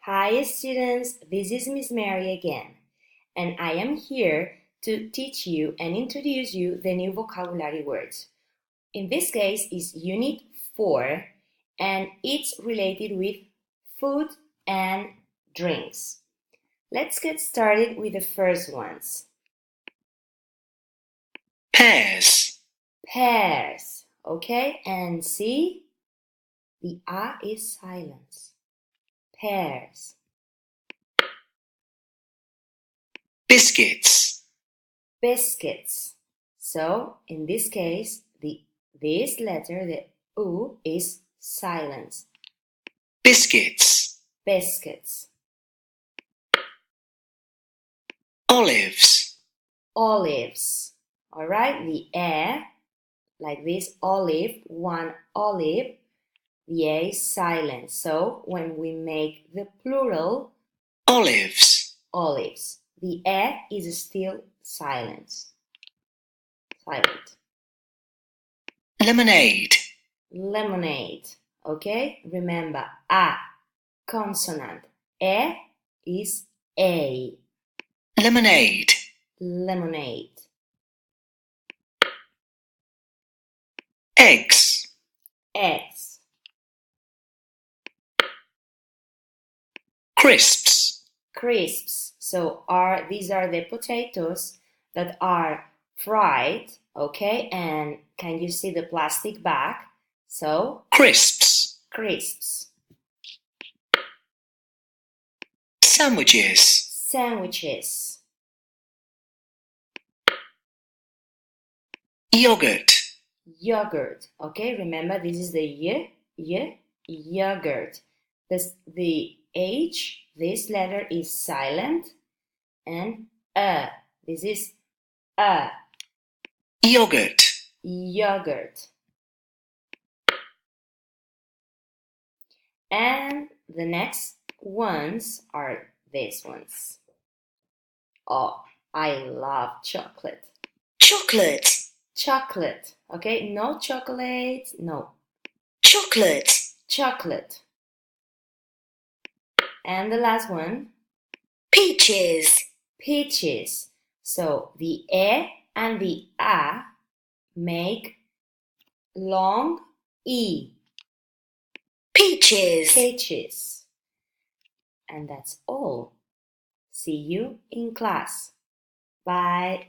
Hi students, this is Miss Mary again, and I am here to teach you and introduce you the new vocabulary words. In this case is Unit 4 and it's related with food and drinks. Let's get started with the first ones. Pears. Pears, okay, and see, the A is silence. Pears. Biscuits. Biscuits. So in this case, this letter, the U, is silence. Biscuits. Biscuits. Olives. Olives. All right, the E, like this, olive, one olive, the A is silent. So when we make the plural, Olives. olives, the E is still silent. Silent. Lemonade. Lemonade. Okay, remember, A, consonant, E is A. Lemonade. Lemonade. Eggs. Eggs. Crisps. Crisps. So these are the potatoes that are fried, okay? And can you see the plastic bag? So Crisps. crisps. Sandwiches. Sandwiches. Yogurt. Yogurt. Okay, remember this is the yogurt. The H, this letter is silent, and this is Yogurt. yogurt. And the next ones are these ones. Oh, I love chocolate. Chocolate. Chocolate. Okay, no chocolate, no. Chocolate. Chocolate. And the last one, Peaches. peaches. So the E and the A make long E. Peaches. Peaches. And that's all. See you in class. Bye.